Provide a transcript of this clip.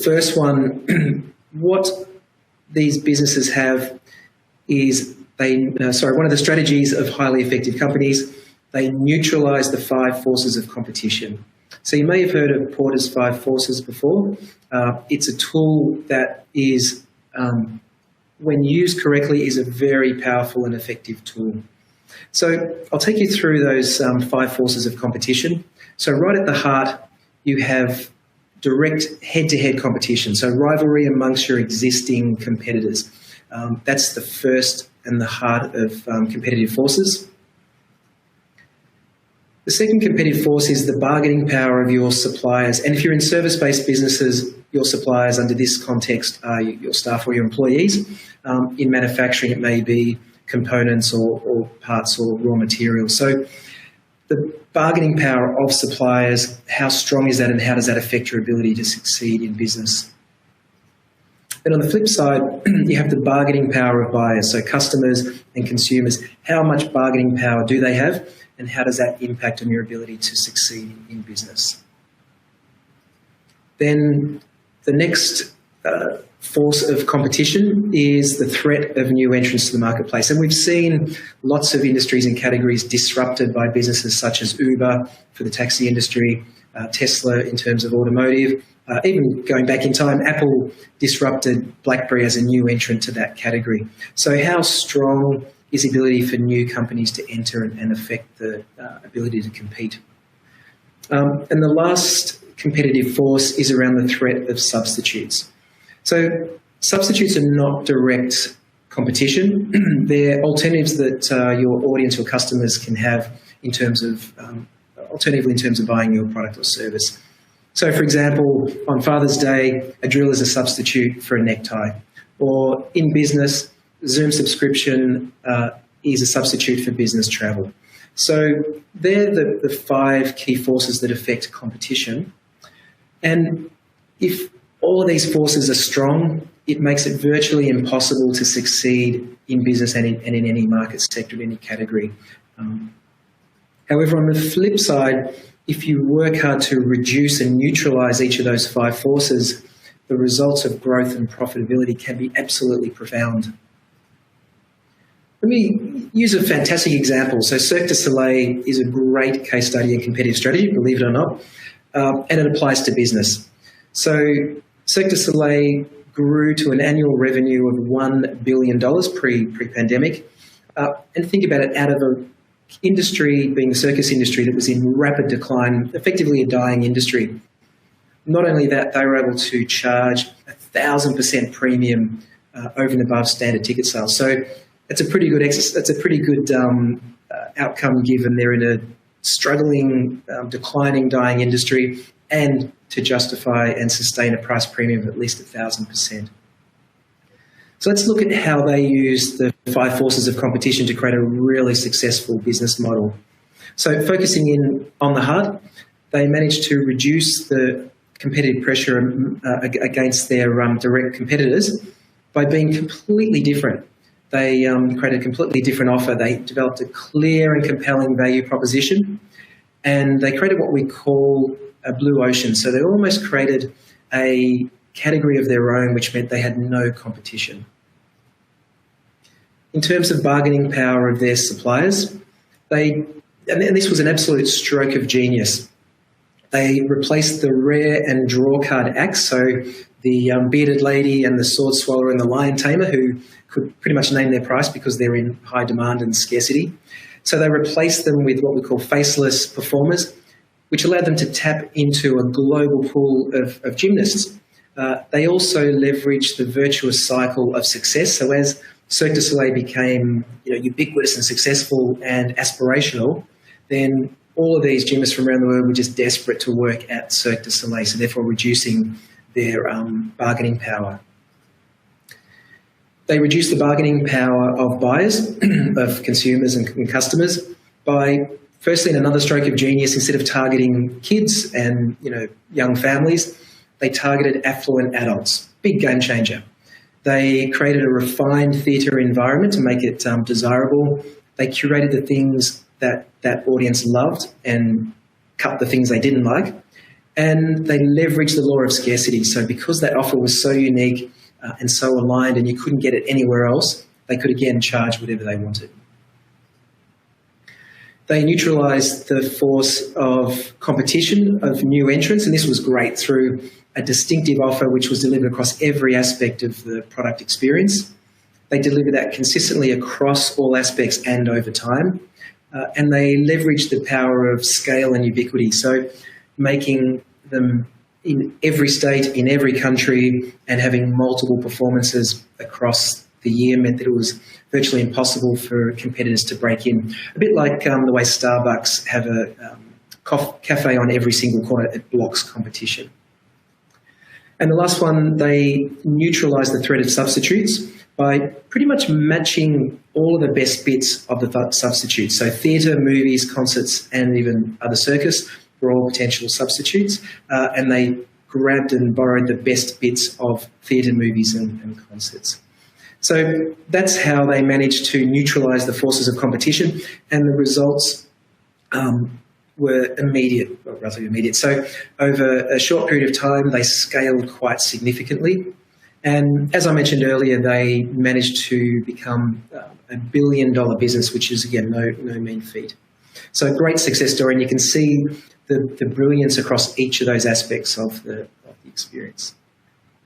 first one, what these businesses have is one of the strategies of highly effective companies, they neutralise the 5 forces of competition. So you may have heard of Porter's 5 forces before. It's a tool that is, when used correctly, is a very powerful and effective tool. So I'll take you through those 5 forces of competition. So right at the heart, you have direct head-to-head competition, so rivalry amongst your existing competitors. That's the first and the heart of competitive forces. The second competitive force is the bargaining power of your suppliers. And if you're in service-based businesses, your suppliers under this context are your staff or your employees. In manufacturing, it may be components or parts or raw materials. So the bargaining power of suppliers, how strong is that and how does that affect your ability to succeed in business? Then on the flip side, you have the bargaining power of buyers, so customers and consumers. How much bargaining power do they have and how does that impact on your ability to succeed in business? Then the next force of competition is the threat of new entrants to the marketplace. And we've seen lots of industries and categories disrupted by businesses such as Uber for the taxi industry, Tesla in terms of automotive. Even going back in time, Apple disrupted BlackBerry as a new entrant to that category. So how strong is the ability for new companies to enter and affect the ability to compete? And the last competitive force is around the threat of substitutes. So substitutes are not direct competition. They're alternatives that your audience or customers can have in terms of, alternatively in terms of buying your product or service. So, for example, on Father's Day, a drill is a substitute for a necktie. Or in business, Zoom subscription is a substitute for business travel. So they're the 5 key forces that affect competition. And if all of these forces are strong, it makes it virtually impossible to succeed in business and in any market sector, in any category. However, on the flip side, if you work hard to reduce and neutralise each of those 5 forces, the results of growth and profitability can be absolutely profound. Let me use a fantastic example. So Cirque du Soleil is a great case study in competitive strategy, believe it or not, and it applies to business. So Cirque du Soleil grew to an annual revenue of $1 billion pre-pandemic. And think about it, out of an industry, being the circus industry, that was in rapid decline, effectively a dying industry. Not only that, they were able to charge 1,000% premium over and above standard ticket sales. So it's a pretty good outcome given they're in a struggling, declining, dying industry, and to justify and sustain a price premium of at least 1,000%. So let's look at how they use the 5 forces of competition to create a really successful business model. So focusing in on the heart, they managed to reduce the competitive pressure against their direct competitors by being completely different. They created a completely different offer. They developed a clear and compelling value proposition, and they created what we call a blue ocean. So they almost created a category of their own, which meant they had no competition. In terms of bargaining power of their suppliers, and this was an absolute stroke of genius. They replaced the rare and draw card acts, so the bearded lady and the sword swallower and the lion tamer, who could pretty much name their price because they're in high demand and scarcity. So they replaced them with what we call faceless performers, which allowed them to tap into a global pool of gymnasts. They also leveraged the virtuous cycle of success. So as Cirque du Soleil became ubiquitous and successful and aspirational, then all of these gymnasts from around the world were just desperate to work at Cirque du Soleil, so therefore reducing their bargaining power. They reduced the bargaining power of buyers, of consumers and customers by, firstly, in another stroke of genius, instead of targeting kids and young families, they targeted affluent adults. Big game changer. They created a refined theatre environment to make it desirable. They curated the things that audience loved and cut the things they didn't like. And they leveraged the law of scarcity. So because that offer was so unique and so aligned and you couldn't get it anywhere else, they could again charge whatever they wanted. They neutralised the force of competition of new entrants, and this was great through a distinctive offer which was delivered across every aspect of the product experience. They delivered that consistently across all aspects and over time. And they leveraged the power of scale and ubiquity, so making them in every state, in every country, and having multiple performances across the year meant that it was virtually impossible for competitors to break in. A bit like the way Starbucks have a cafe on every single corner, it blocks competition. And the last one, they neutralise the threat of substitutes by pretty much matching all of the best bits of the substitutes. So theatre, movies, concerts, and even other circus were all potential substitutes. And they grabbed and borrowed the best bits of theatre, movies, and concerts. So that's how they managed to neutralise the forces of competition, and the results were immediate, well, relatively immediate. So over a short period of time, they scaled quite significantly. And as I mentioned earlier, they managed to become $1 billion business, which is, again, no mean feat. So a great success story, and you can see the brilliance across each of those aspects of the experience.